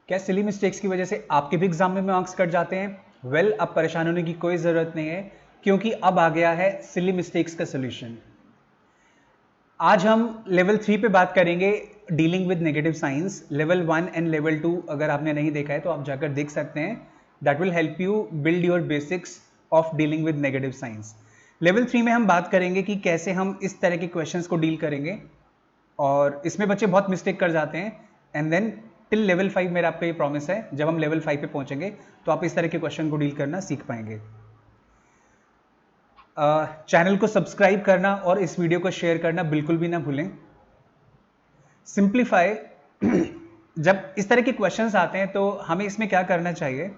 क्या silly mistakes की वजह से आपके भी एग्जाम में मार्क्स कट जाते हैं? वेल, अब परेशान होने की कोई ज़रूरत नहीं है, क्योंकि अब आ गया है सिली मिस्टेक्स का सोल्यूशन। आज हम लेवल 3 पे बात करेंगे, dealing with negative science. Level 1 and level 2 अगर आपने नहीं देखा है तो आप जाकर देख सकते हैं। That will help you build your basics of dealing with negative science. Level 3 में हम बात करेंगे कि कैसे हम इस तरह के क्वेश्चंस को डील करेंगे, और इसमें बच्चे बहुत मिस्टेक कर जाते हैं। एंड देन टिल लेवल 5 मेरा आपका ये प्रॉमिस है, जब हम लेवल 5 पे पहुंचेंगे तो आप इस तरह के क्वेश्चन को डील करना सीख पाएंगे। चैनल को सब्सक्राइब करना और इस वीडियो को शेयर करना बिल्कुल भी ना भूलें। सिंप्लीफाई जब इस तरह के क्वेश्चंस आते हैं तो हमें इसमें क्या करना चाहिए?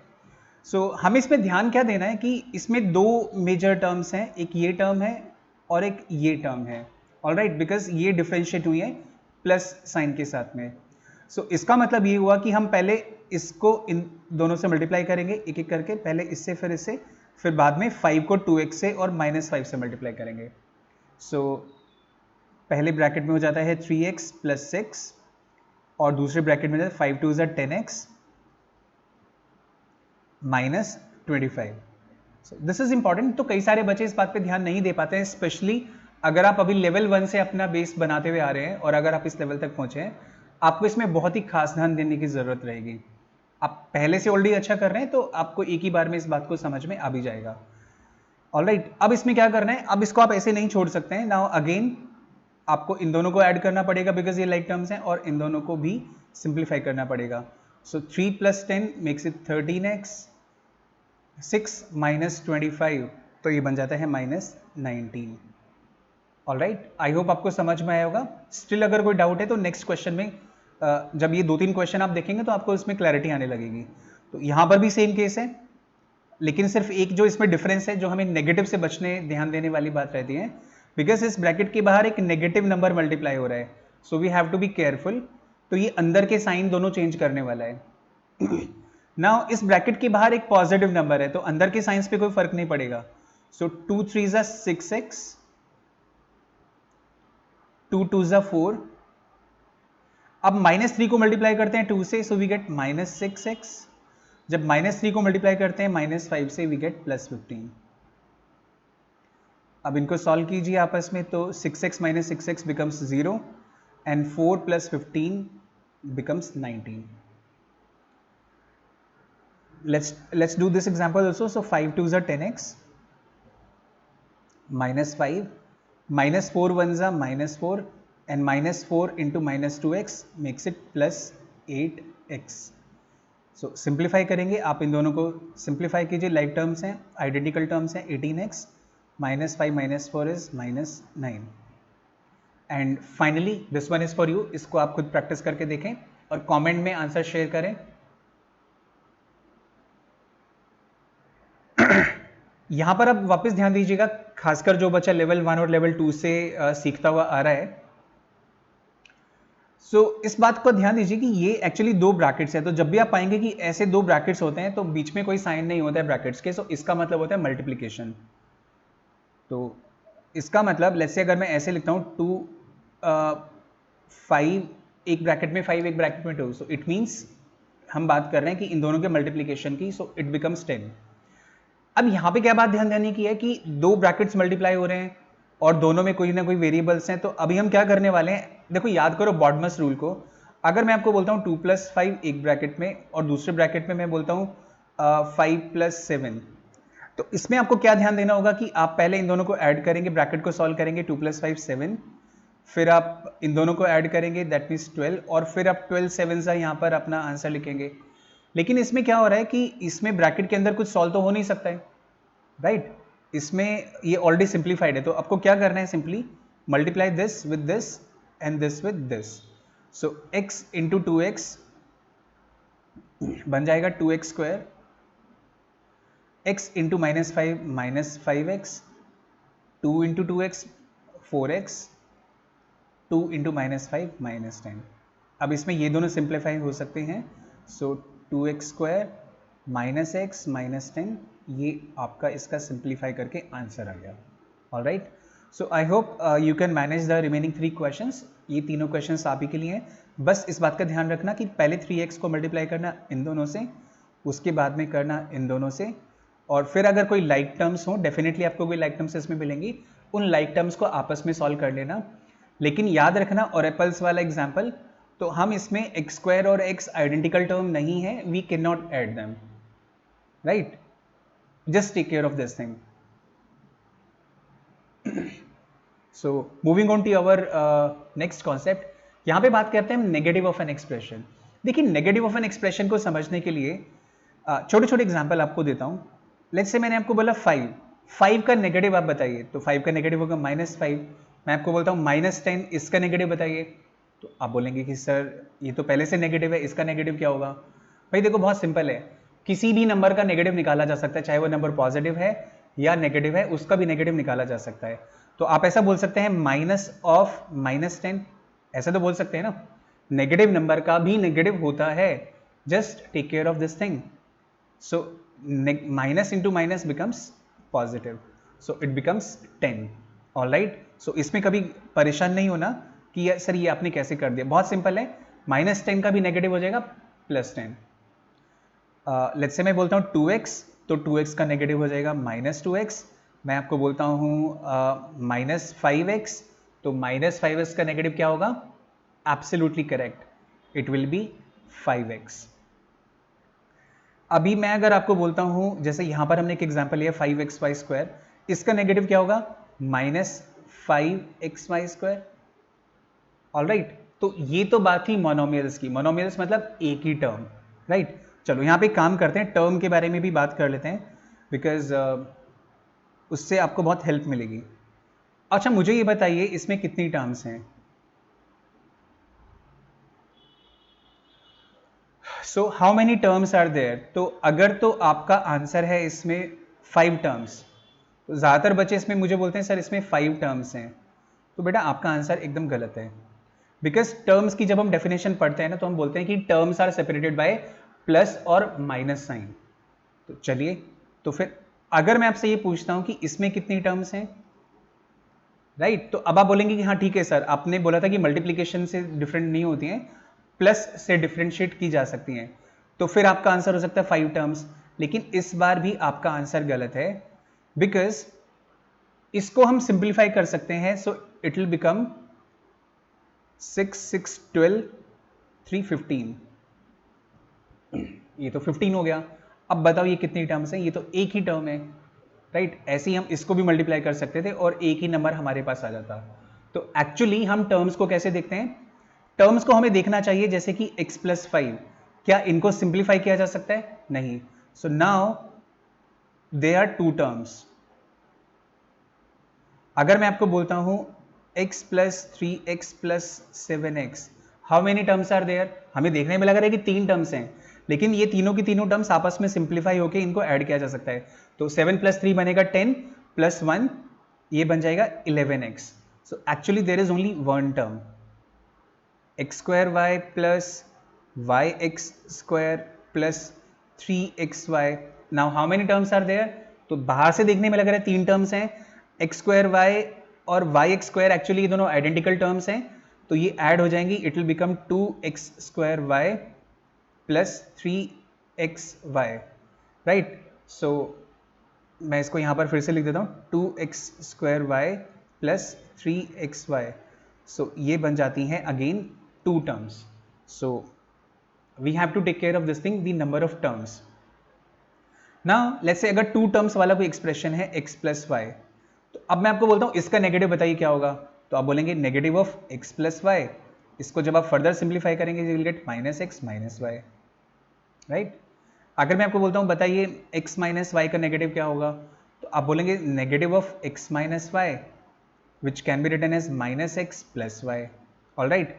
हमें इसमें ध्यान क्या देना है कि इसमें दो मेजर टर्म्स हैं, एक ये टर्म है और एक ये टर्म है। ऑलराइट, बिकॉज ये डिफ्रेंशिएट हुई है प्लस साइन के साथ में। इसका मतलब ये हुआ कि हम पहले इसको इन दोनों से मल्टीप्लाई करेंगे एक एक करके, पहले इससे फिर इससे, फिर बाद में 5 को 2x से और -5 से मल्टीप्लाई करेंगे। पहले ब्रैकेट में हो जाता है 3x + 6 और दूसरे ब्रैकेट में 5 2 = 10x -25। This is important. तो कई सारे बच्चे इस बात पे ध्यान नहीं दे पाते हैं, स्पेशली अगर आप अभी लेवल 1 से अपना बेस बनाते हुए आ रहे हैं और अगर आप इस लेवल तक पहुंचे हैं, आपको इसमें बहुत ही खास ध्यान देने की जरूरत रहेगी। आप पहले से ऑलरेडी अच्छा कर रहे हैं तो आपको एक ही बार में इस बात को समझ में आ भी जाएगा। ऑलराइट, अब इसमें क्या करना है? अब इसको आप ऐसे नहीं छोड़ सकते हैं। नाउ अगेन आपको इन दोनों को ऐड करना पड़ेगा बिकॉज ये लाइक टर्म्स हैं, और इन दोनों को भी सिंप्लीफाई करना पड़ेगा। 3 + 10 मेक्स इट 13x, 6 - 25 तो ये बन जाता है -19। ऑलराइट, आई होप आपको समझ में आया होगा। स्टिल अगर कोई डाउट है तो नेक्स्ट क्वेश्चन में जब ये 2-3 क्वेश्चन आप देखेंगे तो आपको इसमें क्लैरिटी आने लगेगी। तो यहाँ पर भी सेम केस है, लेकिन सिर्फ एक जो इसमें डिफरेंस है, जो हमें नेगेटिव से बचने ध्यान देने वाली बात रहती है, बिकॉज इस ब्रैकेट के बाहर एक नेगेटिव नंबर मल्टीप्लाई हो रहा है, so we have to be careful. तो ये अंदर के साइन दोनों चेंज करने वाला है। नाउ इस ब्रैकेट के बाहर एक पॉजिटिव नंबर है तो अंदर के साइंस पे कोई फर्क नहीं पड़ेगा। 2 3 = 6x, 2 2 = 4। अब -3 को मल्टीप्लाई करते हैं 2 से, सो वी गेट -6x। जब -3 को मल्टीप्लाई करते हैं -5 से, वी गेट +15। अब इनको सॉल्व कीजिए आपस में, तो 6x - 6x becomes 0 and 4 + 15 becomes 19. Let's do this example also. So 5 2 = 10x, -5 -4 1 = -4, and -4 into -2x makes it +8x. Simplify करेंगे, आप इन दोनों को सिंप्लीफाई कीजिए, लाइक टर्म्स हैं, आइडेंटिकल टर्म्स हैं। 18x -5 - 4 is -9। And finally this one is for you. इसको आप खुद प्रैक्टिस करके देखें और कमेंट में आंसर शेयर करें। यहां पर अब वापस ध्यान दीजिएगा, खासकर जो बच्चा लेवल 1 और लेवल 2 से सीखता हुआ आ रहा है। इस बात पर ध्यान दीजिए कि ये एक्चुअली दो ब्रैकेट्स हैं। तो जब भी आप पाएंगे कि ऐसे दो ब्रैकेट्स होते हैं तो बीच में कोई साइन नहीं होता है ब्रैकेट्स के, इसका मतलब होता है मल्टीप्लीकेशन। तो इसका मतलब लेट्स से अगर मैं ऐसे लिखता हूं 2 5, एक ब्रैकेट में 5 एक ब्रैकेट में 2, सो इट मीन्स हम बात कर रहे हैं कि इन दोनों के मल्टीप्लीकेशन की, सो इट बिकम्स 10। अब यहाँ पे क्या बात ध्यान देने की है कि दो ब्रैकेट्स मल्टीप्लाई हो रहे हैं और दोनों में कोई ना कोई वेरिएबल्स हैं। तो अभी हम क्या करने वाले हैं, देखो याद करो बॉडमस रूल को। अगर मैं आपको बोलता हूँ 2 + 5 एक ब्रैकेट में और दूसरे ब्रैकेट में मैं बोलता हूँ 5 + 7, तो इसमें आपको क्या ध्यान देना होगा कि आप पहले इन दोनों को ऐड करेंगे, ब्रैकेट को सॉल्व करेंगे, 2 + 5 7, फिर आप इन दोनों को ऐड करेंगे, दैट मीन्स 12, और फिर आप 12 7 यहाँ पर अपना आंसर लिखेंगे। लेकिन इसमें क्या हो रहा है कि इसमें ब्रैकेट के अंदर कुछ सॉल्व तो हो नहीं सकता है, राइट? इसमें ये ऑलरेडी सिंप्लीफाइड है, तो आपको क्या करना है, simply multiply this with this and this with this. So x × 2x बन जाएगा 2x², x × -5 -5x, 2 × 2x 4x, 2 × -5 -10। अब इसमें ये दोनों सिंप्लीफाई हो सकते हैं। 2x² -x -10, ये आपका इसका सिंप्लीफाई करके आंसर आ गया। Alright, so I hope you can manage the remaining 3 questions. ये तीनों क्वेश्चंस आप ही के लिए हैं। बस इस बात का ध्यान रखना कि पहले 3x को मल्टीप्लाई करना इन दोनों से, उसके बाद में करना इन दोनों से, और फिर अगर कोई लाइक टर्म्स हो, डेफिनेटली आपको कोई लाइक टर्म्स इसमें मिलेंगी, उन लाइक टर्म्स को आपस में सॉल्व कर लेना। लेकिन याद रखना ऑरेपल्स वाला एग्जाम्पल, तो हम इसमें एक्स स्क्वायर और एक्स आइडेंटिकल टर्म नहीं है, we can not add them, right? Just take care of this thing. So moving on to our next concept, यहाँ पे बात करते हैं हम नेगेटिव ऑफ एन एक्सप्रेशन। देखिए नेगेटिव ऑफ एन एक्सप्रेशन को समझने के लिए छोटे छोटे एग्जाम्पल आपको देता हूँ। लेट्स से मैंने आपको बोला 5 का नेगेटिव आप बताइए, तो 5 का नेगेटिव होगा -5। मैं आपको बोलता हूँ -10, इसका नेगेटिव बताइए, तो आप बोलेंगे कि सर ये तो पहले से नेगेटिव है, इसका नेगेटिव क्या होगा? भाई देखो बहुत सिंपल है, किसी भी नंबर का नेगेटिव निकाला जा सकता है, चाहे वो नंबर पॉजिटिव है या नेगेटिव है, उसका भी नेगेटिव निकाला जा सकता है। तो आप ऐसा बोल सकते हैं माइनस ऑफ -10, ऐसा तो बोल सकते हैं ना। नेगेटिव नंबर का भी नेगेटिव होता है, just take care of this thing. So minus into minus becomes positive, so it becomes 10, alright. So इसमें कभी परेशान नहीं होना कि सर ये आपने कैसे कर दिया, बहुत सिंपल है, -10 का भी नेगेटिव हो जाएगा +10। लेट्स से मैं बोलता हूँ 2x, तो 2x का नेगेटिव हो जाएगा -2x। मैं आपको बोलता हूँ -5x, तो -5x का नेगेटिव क्या होगा? Absolutely correct, it will be 5x। अभी मैं अगर आपको बोलता हूँ, जैसे यहाँ पर हमने एक एग्जांपल लिया 5xy², इसका नेगेटिव क्या होगा? -5xy², alright. तो ये तो बात थी मोनोमियल्स की, मोनोमियल्स मतलब एक ही टर्म, राइट? चलो यहाँ पे काम करते हैं, टर्म के बारे में भी बात कर लेते हैं, बिकॉज उससे आपको बहुत हेल्प मिलेगी। अच्छा मुझे ये बताइए इसमें कितनी टर्म्स हैं? So how many terms are there? तो अगर तो आपका आंसर है इसमें 5 टर्म्स, तो ज़्यादातर बच्चे इसमें मुझे बोलते हैं सर इसमें 5 टर्म्स हैं, तो बेटा आपका आंसर एकदम गलत है। बिकॉज टर्म्स की जब हम डेफिनेशन पढ़ते हैं ना, तो हम बोलते हैं कि terms are separated by plus और माइनस साइन। तो चलिए, तो फिर अगर मैं आपसे ये पूछता हूं कि इसमें कितनी टर्म्स हैं, राइट? तो अब आप बोलेंगे कि हाँ ठीक है सर, आपने बोला था कि मल्टीप्लीकेशन से डिफरेंट नहीं होती हैं, प्लस से डिफरेंशिएट की जा सकती हैं, तो फिर आपका आंसर हो सकता है 5 टर्म्स। लेकिन इस बार भी आपका आंसर गलत है, बिकॉज इसको हम सिंप्लीफाई कर सकते हैं, सो इट विल बिकम 6, 6, 12, 3, 15। ये तो 15 हो गया। अब बताओ ये कितनी टर्म्स हैं? ये तो एक ही टर्म है, राइट? ऐसे ही हम इसको भी मल्टीप्लाई कर सकते थे और एक ही नंबर हमारे पास आ जाता। तो एक्चुअली हम टर्म्स को कैसे देखते हैं? टर्म्स को हमें देखना चाहिए जैसे कि x + 5, क्या इनको सिंप्लीफाई किया जा सकता है? नहीं। So now they are 2 terms. अगर मैं आपको बोलता हूं x + 3x + 7x, how many terms are there? हमें देखने में लग रहा है कि 3 टर्म्स हैं, लेकिन ये तीनों की तीनों टर्म्स आपस में सिंप्लीफाई होकर इनको ऐड किया जा सकता है। तो 7 + 3 बनेगा 10, + 1 ये बन जाएगा 11x। So actually there is only one term, x² y + yx² + 3xy। Now how many terms are there? तो बाहर से देखने में लग रहा है 3 टर्म्स हैं, x² y और yx² एक्चुअली ये दोनों आइडेंटिकल टर्म्स हैं, तो ये ऐड हो जाएंगी, it will become 2x² y + 3xy, right? So मैं इसको यहाँ पर फिर से लिख देता हूँ, 2x² y + 3xy। सो ये बन जाती हैं again 2 terms. So we have to take care of this thing, the number of terms. Now let's say अगर 2 टर्म्स वाला कोई एक्सप्रेशन है x + y, तो अब मैं आपको बोलता हूँ इसका नेगेटिव बताइए क्या होगा? तो आप बोलेंगे नेगेटिव ऑफ x + y। इसको जब आप फर्दर सिंप्लीफाई करेंगे you will get -x - y, right? अगर मैं आपको बोलता हूँ बताइए x - y का नेगेटिव क्या होगा, तो आप बोलेंगे negative of x - y, which can be written as -x + y, alright?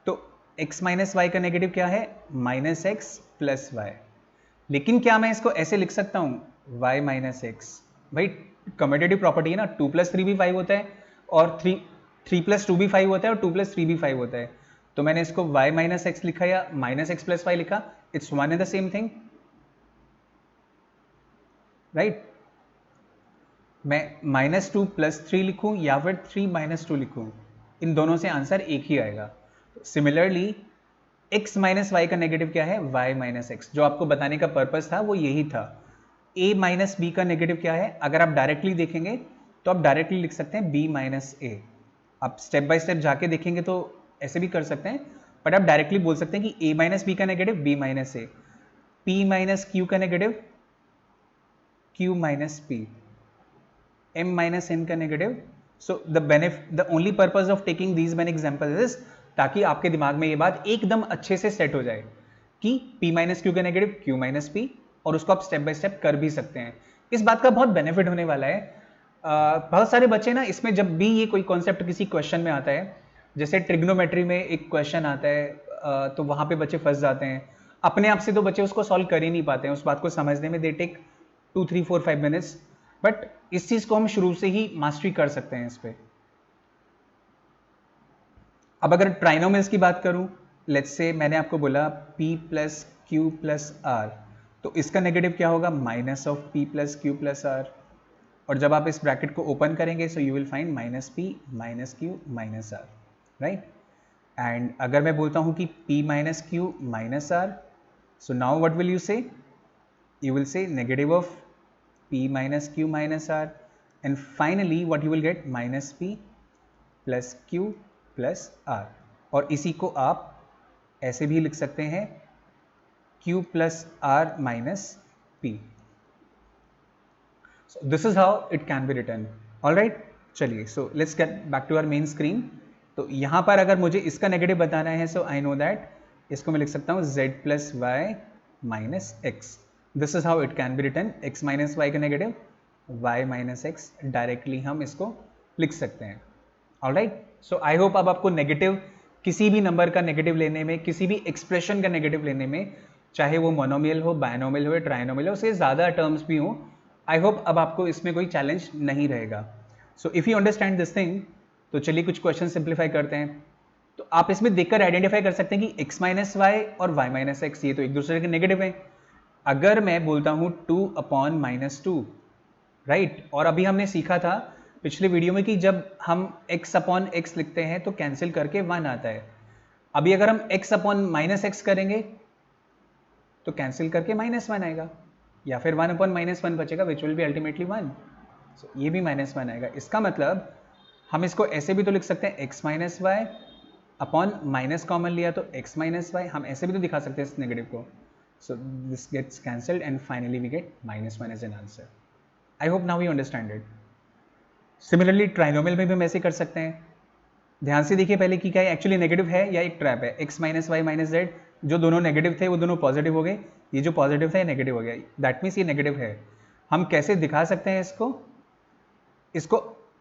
तो x - y का नेगेटिव क्या है? -x + y। लेकिन क्या मैं इसको ऐसे लिख सकता हूँ y - x? भाई कम्यूटेटिव प्रॉपर्टी है ना, 2 + 3 भी 5 होता है, और 3 + 2 भी 5 होता है, और 2 + 3 भी 5 होता है। तो मैंने इसको y - x लिखा या -x + y लिखा, it's one and the same thing, right? मैं -2 + 3 लिखूं या फिर 3 - 2 लिखूं, इन दोनों से आंसर एक ही आएगा। सिमिलरली x माइनस वाई का नेगेटिव क्या है, y माइनस एक्स। जो आपको बताने का पर्पस था वो यही था। a माइनस बी का नेगेटिव क्या है, अगर आप डायरेक्टली देखेंगे तो आप डायरेक्टली लिख सकते हैं b माइनस ए। आप स्टेप बाय स्टेप जाके देखेंगे तो ऐसे भी कर सकते हैं, बट आप डायरेक्टली बोल सकते हैं कि a माइनस बी का नेगेटिव b माइनस ए, p माइनस क्यू का negative q minus p, m minus n का negative. So the only purpose of taking these many example is ताकि आपके दिमाग में ये बात एकदम अच्छे से सेट हो जाए कि p माइनस क्यू का नेगेटिव q माइनस p, और उसको आप स्टेप बाय स्टेप कर भी सकते हैं। इस बात का बहुत बेनिफिट होने वाला है। बहुत सारे बच्चे ना इसमें जब भी ये कोई कॉन्सेप्ट किसी क्वेश्चन में आता है, जैसे ट्रिग्नोमेट्री में एक क्वेश्चन आता है, तो वहां पे बच्चे फंस जाते हैं। अपने आप से तो बच्चे उसको सॉल्व कर ही नहीं पाते हैं, उस बात को समझने में दे टेक 2 3 4 5 मिनट्स, बट इस चीज को हम शुरू से ही मास्टरी कर सकते हैं इस पे। अब अगर ट्राइनोमियल्स की बात करूं, लेट्स से मैंने आपको बोला p plus Q plus R, तो इसका नेगेटिव क्या होगा, minus of p plus Q plus R. और जब आप इस ब्रैकेट को ओपन करेंगे so you will find minus P minus Q minus R, right. And अगर मैं बोलता हूं कि p minus Q minus R, so now what will you say, you will say negative of p minus q minus r, and finally what you will get minus p plus q plus r। और इसी को आप ऐसे भी लिख सकते हैं q plus r minus p। So this is how it can be written, all right। चलिए, so let's get back to our main screen। तो यहाँ पर अगर मुझे इसका नेगेटिव बताना है, so I know that इसको मैं लिख सकता हूँ z plus y minus x। This is how it can be written, x minus y का negative y minus x, directly हम इसको लिख सकते हैं। ऑलराइट, सो आई होप अब आपको नेगेटिव, किसी भी नंबर का नेगेटिव लेने में, किसी भी एक्सप्रेशन का नेगेटिव लेने में, चाहे वो मोनोमियल हो, बायनोमियल हो या ट्राइनोमियल हो, उससे ज़्यादा टर्म्स भी हो, आई होप अब आपको इसमें कोई चैलेंज नहीं रहेगा। So if you understand this thing, तो चलिए कुछ क्वेश्चन सिंप्लीफाई करते हैं। तो आप इसमें देखकर आइडेंटिफाई कर सकते हैं कि x माइनस वाई और y माइनस एक्स ये तो एक दूसरे के नेगेटिव है। अगर मैं बोलता हूं 2 अपॉन माइनस टू, राइट, और अभी हमने सीखा था पिछले वीडियो में कि जब हम x अपॉन एक्स लिखते हैं तो कैंसिल करके 1 आता है। अभी अगर हम x अपॉन माइनस एक्स करेंगे तो कैंसिल करके -1 आएगा, या फिर 1 अपॉन -1 बचेगा विच विल बी अल्टीमेटली 1। सो ये भी -1 आएगा। इसका मतलब हम इसको ऐसे भी तो लिख सकते हैं x minus Y upon minus common लिया तो x माइनस वाई, हम ऐसे भी तो दिखा सकते हैं इस नेगेटिव को। So this gets cancelled and finally we get -1 as an answer. I hope now you understand it. Similarly trinomial में भी हम ऐसे कर सकते हैं। ध्यान से देखिए पहले कि क्या एक्चुअली नेगेटिव है या एक ट्रैप है। x minus Y minus Z, जो दोनों नेगेटिव थे वो दोनों पॉजिटिव हो गए, ये जो पॉजिटिव था ये नेगेटिव हो गया, दैट मीन्स ये नेगेटिव है। हम कैसे दिखा सकते हैं इसको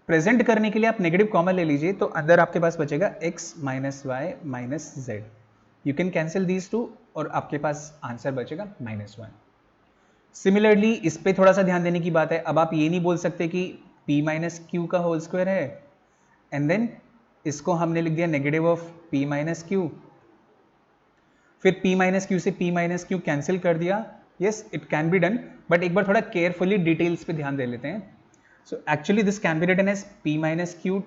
प्रेजेंट करने के लिए आप नेगेटिव कॉमन ले लीजिए, तो अंदर आपके पास बचेगा x minus Y minus Z. You can cancel these two और आपके पास आंसर बचेगा -1। सिमिलरली इस पे थोड़ा सा ध्यान देने की बात है। अब आप ये नहीं बोल सकते कि p माइनस क्यू का होल स्क्वायर है एंड देन इसको हमने लिख दिया negative of p minus Q, फिर p माइनस क्यू से p माइनस क्यू कैंसिल कर दिया। Yes, it can be done, but एक बार थोड़ा केयरफुली डिटेल्स पे ध्यान दे लेते हैं। So actually this can be written as p minus Q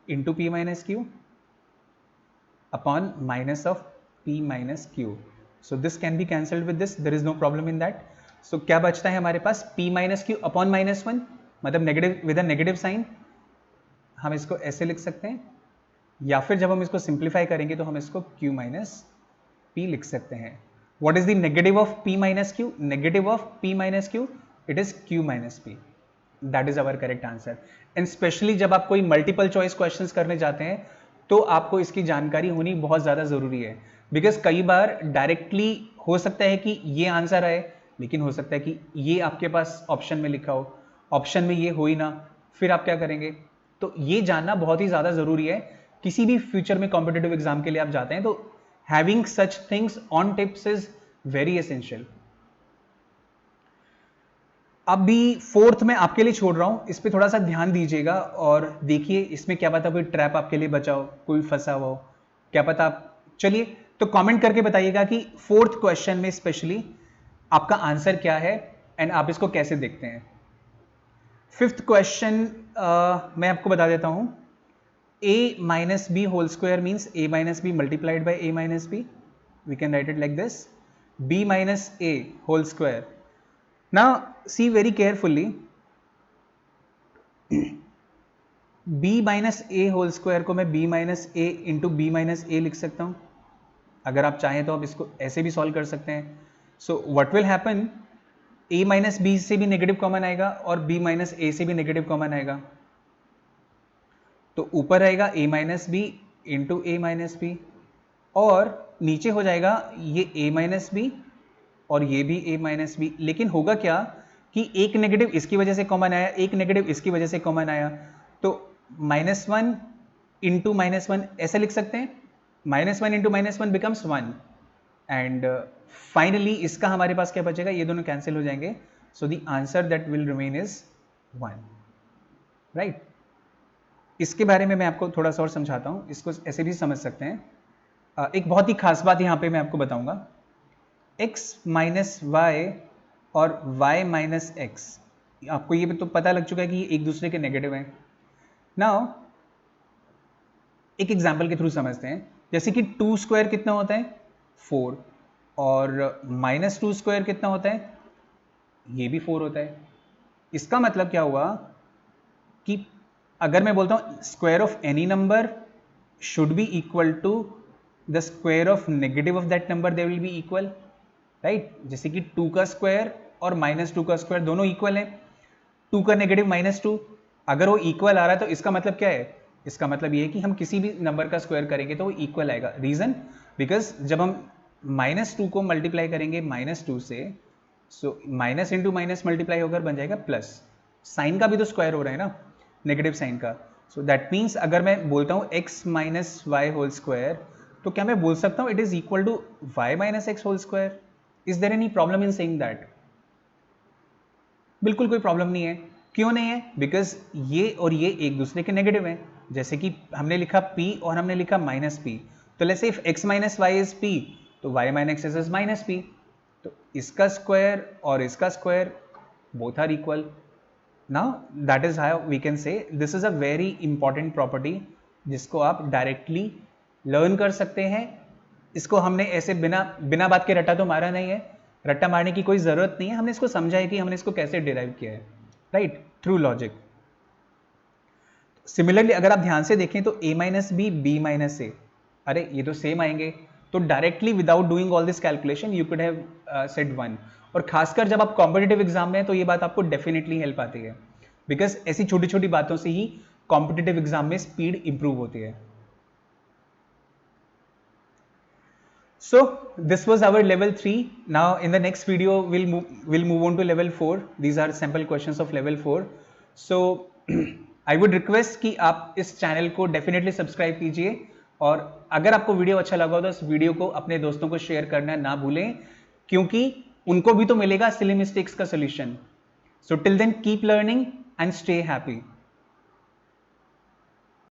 into p minus Q upon minus of p minus q. So this can be cancelled with this, there is no problem in that. So क्या बचता है हमारे पास p minus q upon -1, मतलब negative with a negative sign. हम इसको ऐसे लिख सकते हैं, या फिर जब हम इसको सिंप्लीफाई करेंगे तो हम इसको q माइनस p लिख सकते हैं। What is the negative of p minus q? Negative of p minus q, it is q minus p. That is our correct answer. And specially जब आप कोई मल्टीपल चॉइस क्वेश्चंस करने जाते हैं तो आपको इसकी जानकारी होनी बहुत ज़्यादा ज़रूरी है, बिकॉज कई बार डायरेक्टली हो सकता है कि ये आंसर आए, लेकिन हो सकता है कि ये आपके पास ऑप्शन में लिखा हो, ऑप्शन में ये हो ही ना, फिर आप क्या करेंगे। तो ये जानना बहुत ही ज़्यादा ज़रूरी है। किसी भी फ्यूचर में कॉम्पिटेटिव एग्जाम के लिए आप जाते हैं तो having such things on tips is very essential. अभी फोर्थ में आपके लिए छोड़ रहा हूं, इस पे थोड़ा सा ध्यान दीजिएगा और देखिए इसमें क्या पता कोई ट्रैप आपके लिए बचा हो, कोई फंसा हुआ हो, क्या पता आप। चलिए तो कमेंट करके बताइएगा कि फोर्थ क्वेश्चन में स्पेशली आपका आंसर क्या है एंड आप इसको कैसे देखते हैं। फिफ्थ क्वेश्चन मैं आपको बता देता हूं, a minus B whole square means a minus B multiplied by a minus B. we can write it like this, b minus a whole square. Now see very carefully, b minus a whole square को मैं b minus a into b minus a लिख सकता हूं. अगर आप चाहें तो आप इसको ऐसे भी सॉल्व कर सकते हैं. So what will happen, a minus B से भी नेगेटिव कॉमन आएगा और b माइनस ए से भी नेगेटिव कॉमन आएगा. तो ऊपर रहेगा a minus B into A minus B, और नीचे हो जाएगा ये a माइनस बी और ये भी a माइनस बी. लेकिन होगा क्या कि एक नेगेटिव इसकी वजह से कॉमन आया, एक नेगेटिव इसकी वजह से कॉमन आया, तो -1 इंटू -1 ऐसे लिख सकते हैं. -1 इंटू -1 बिकम्स 1, एंड फाइनली इसका हमारे पास क्या बचेगा, ये दोनों कैंसिल हो जाएंगे. So the answer that will remain is 1, right. इसके बारे में मैं आपको थोड़ा सा और समझाता हूँ, इसको ऐसे भी समझ सकते हैं. एक बहुत ही खास बात यहाँ पे मैं आपको बताऊंगा, x माइनस वाई और y माइनस एक्स, आपको ये तो पता लग चुका है कि ये एक दूसरे के नेगेटिव हैं. नाउ एक एग्जाम्पल के थ्रू समझते हैं. जैसे कि 2 स्क्वायर कितना होता है, 4, और -2 स्क्वायर कितना होता है, ये भी 4 होता है. इसका मतलब क्या हुआ कि अगर मैं बोलता हूं square of any number should be equal to the square of negative of that number, they will be equal, right. जैसे कि 2 का स्क्वायर और -2 का स्क्वायर दोनों इक्वल है. 2 का नेगेटिव -2, अगर वो इक्वल आ रहा है तो इसका मतलब क्या है, इसका मतलब ये है कि हम किसी भी नंबर का स्क्वायर करेंगे तो वो इक्वल आएगा. रीजन, बिकॉज जब हम -2 को मल्टीप्लाई करेंगे -2 से, सो माइनस इंटू माइनस मल्टीप्लाई होकर बन जाएगा प्लस. साइन का भी तो स्क्वायर हो रहा है ना, नेगेटिव साइन का. सो दैट मीन्स अगर मैं बोलता हूँ x minus Y whole square, तो क्या मैं बोल सकता हूँ it is equal to y minus X whole square. Is there any problem in saying that? बिल्कुल कोई प्रॉब्लम नहीं है. क्यों नहीं है? बिकॉज ये और ये एक दूसरे के नेगेटिव हैं. जैसे कि हमने लिखा p और हमने लिखा -p, तो let's say if x minus Y is p, तो y minus X is -p. तो इसका स्क्वायर और इसका square both are equal. Now that is how we can say this is a very important property जिसको आप directly learn कर सकते हैं. इसको हमने ऐसे बिना बात के रट्टा तो मारा नहीं है, रट्टा मारने की कोई जरूरत नहीं है. हमने इसको समझा है कि हमने इसको कैसे डिराइव किया है, राइट, थ्रू लॉजिक. सिमिलरली अगर आप ध्यान से देखें तो a minus b, b minus a, अरे ये तो सेम आएंगे. तो directly without doing all this calculation you could have said 1. और खासकर जब आप कॉम्पिटिटिव एग्जाम में हैं तो ये बात आपको डेफिनेटली हेल्प आती है, बिकॉज ऐसी छोटी छोटी बातों से ही कॉम्पिटिटिव एग्जाम में स्पीड इंप्रूव होती है. So this was our level 3. Now in the next video we'll move on to level 4. These are sample questions of level 4. So I would request कि आप इस चैनल को डेफिनेटली सब्सक्राइब कीजिए, और अगर आपको वीडियो अच्छा लगा तो इस वीडियो को अपने दोस्तों को शेयर करना ना भूलें, क्योंकि उनको भी तो मिलेगा सिली मिस्टेक्स का solution. So till then keep learning and stay happy.